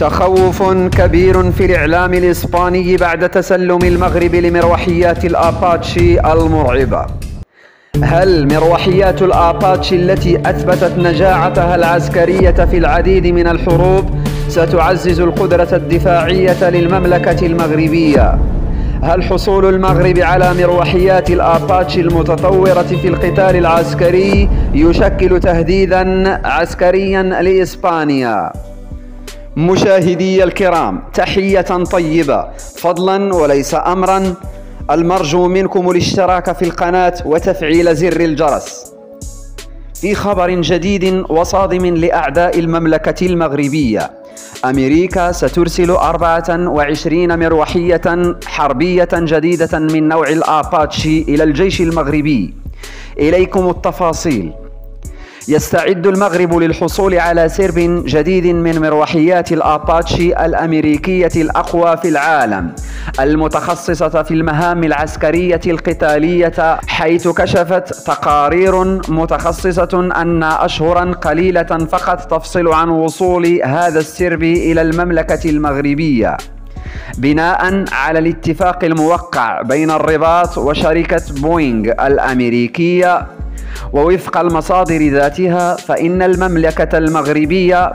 تخوف كبير في الإعلام الإسباني بعد تسلم المغرب لمروحيات الآباتشي المرعبة. هل مروحيات الآباتشي التي أثبتت نجاعتها العسكرية في العديد من الحروب ستعزز القدرة الدفاعية للمملكة المغربية؟ هل حصول المغرب على مروحيات الآباتشي المتطورة في القتال العسكري يشكل تهديداً عسكرياً لإسبانيا؟ مشاهدي الكرام، تحية طيبة، فضلاً وليس أمراً، المرجو منكم الاشتراك في القناة وتفعيل زر الجرس. في خبر جديد وصادم لأعداء المملكة المغربية، أمريكا سترسل 24 مروحية حربية جديدة من نوع الآباتشي إلى الجيش المغربي. إليكم التفاصيل. يستعد المغرب للحصول على سرب جديد من مروحيات الآباتشي الأمريكية الأقوى في العالم، المتخصصة في المهام العسكرية القتالية، حيث كشفت تقارير متخصصة أن أشهرا قليلة فقط تفصل عن وصول هذا السرب إلى المملكة المغربية، بناء على الاتفاق الموقع بين الرباط وشركة بوينغ الأمريكية. ووفق المصادر ذاتها، فإن المملكة المغربية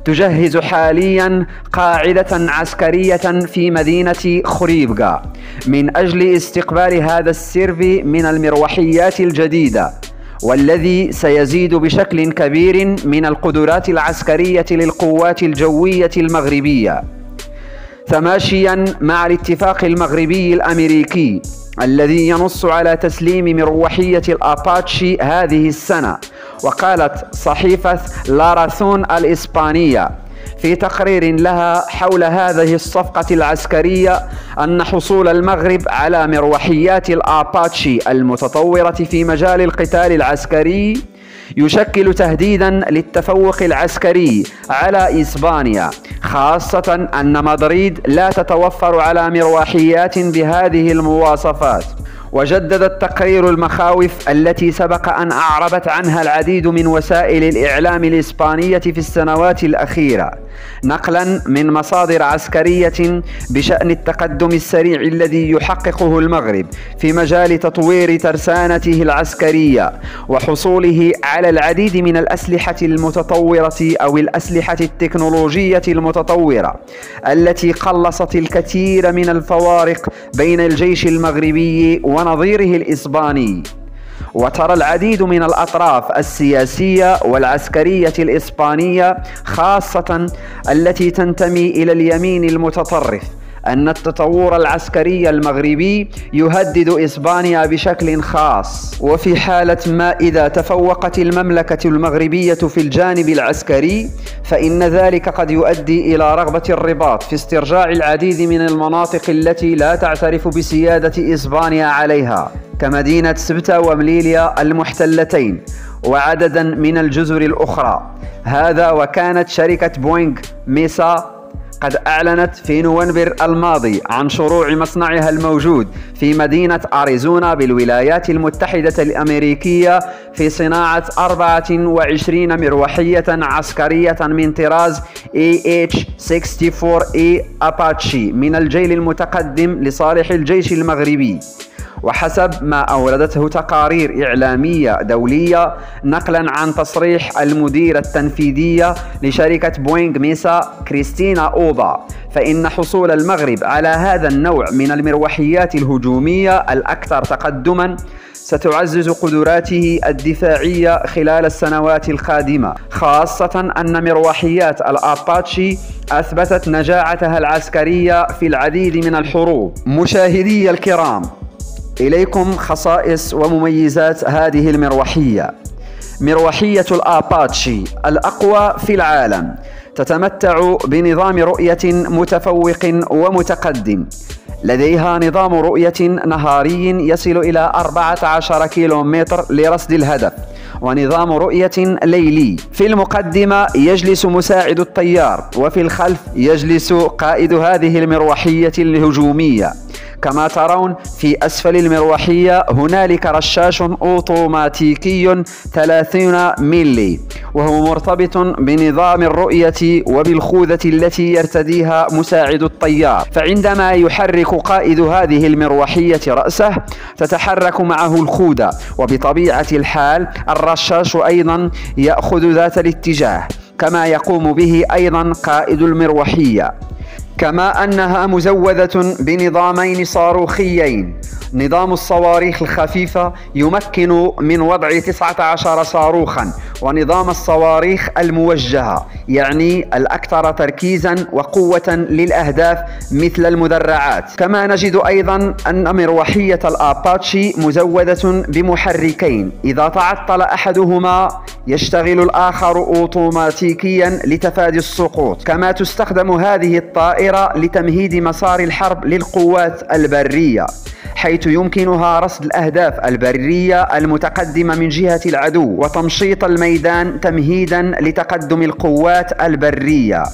تجهز حاليا قاعدة عسكرية في مدينة خريبكا من أجل استقبال هذا السرب من المروحيات الجديدة، والذي سيزيد بشكل كبير من القدرات العسكرية للقوات الجوية المغربية، تماشيا مع الاتفاق المغربي الأمريكي الذي ينص على تسليم مروحية الآباتشي هذه السنة. وقالت صحيفة لارازون الإسبانية في تقرير لها حول هذه الصفقة العسكرية أن حصول المغرب على مروحيات الآباتشي المتطورة في مجال القتال العسكري يشكل تهديدا للتفوق العسكري على إسبانيا، خاصة أن مدريد لا تتوفر على مروحيات بهذه المواصفات. وجدد التقرير المخاوف التي سبق أن أعربت عنها العديد من وسائل الإعلام الإسبانية في السنوات الأخيرة، نقلا من مصادر عسكرية بشأن التقدم السريع الذي يحققه المغرب في مجال تطوير ترسانته العسكرية وحصوله على العديد من الأسلحة المتطورة أو الأسلحة التكنولوجية المتطورة التي قلصت الكثير من الفوارق بين الجيش المغربي ونظيره الإسباني. وترى العديد من الأطراف السياسية والعسكرية الإسبانية، خاصة التي تنتمي إلى اليمين المتطرف، أن التطور العسكري المغربي يهدد إسبانيا بشكل خاص. وفي حالة ما إذا تفوقت المملكة المغربية في الجانب العسكري، فإن ذلك قد يؤدي إلى رغبة الرباط في استرجاع العديد من المناطق التي لا تعترف بسيادة إسبانيا عليها، كمدينة سبتة ومليليا المحتلتين وعددا من الجزر الأخرى. هذا وكانت شركة بوينغ ميسا قد أعلنت في نوفمبر الماضي عن شروع مصنعها الموجود في مدينة أريزونا بالولايات المتحدة الأمريكية في صناعة 24 مروحية عسكرية من طراز AH-64A أباتشي من الجيل المتقدم لصالح الجيش المغربي. وحسب ما أوردته تقارير إعلامية دولية نقلا عن تصريح المديرة التنفيذية لشركة بوينغ ميسا كريستينا أوبا، فإن حصول المغرب على هذا النوع من المروحيات الهجومية الأكثر تقدما ستعزز قدراته الدفاعية خلال السنوات القادمة، خاصة أن مروحيات الآباتشي أثبتت نجاعتها العسكرية في العديد من الحروب. مشاهدي الكرام، إليكم خصائص ومميزات هذه المروحية. مروحية الآباتشي الأقوى في العالم تتمتع بنظام رؤية متفوق ومتقدم، لديها نظام رؤية نهاري يصل إلى 14 كيلومتر لرصد الهدف، ونظام رؤية ليلي. في المقدمة يجلس مساعد الطيار، وفي الخلف يجلس قائد هذه المروحية الهجومية. كما ترون في أسفل المروحية هنالك رشاش أوتوماتيكي 30 ملي، وهو مرتبط بنظام الرؤية وبالخوذة التي يرتديها مساعد الطيار، فعندما يحرك قائد هذه المروحية رأسه تتحرك معه الخوذة، وبطبيعة الحال الرشاش أيضا يأخذ ذات الاتجاه كما يقوم به أيضا قائد المروحية. كما أنها مزودة بنظامين صاروخيين. نظام الصواريخ الخفيفة يمكن من وضع 19 صاروخا، ونظام الصواريخ الموجهة يعني الأكثر تركيزا وقوة للأهداف مثل المدرعات. كما نجد أيضا أن مروحية الآباتشي مزودة بمحركين، إذا تعطل أحدهما يشتغل الآخر أوتوماتيكيا لتفادي السقوط. كما تستخدم هذه الطائرة لتمهيد مسار الحرب للقوات البرية، حيث يمكنها رصد الأهداف البرية المتقدمة من جهة العدو وتمشيط الميدان تمهيدا لتقدم القوات البرية.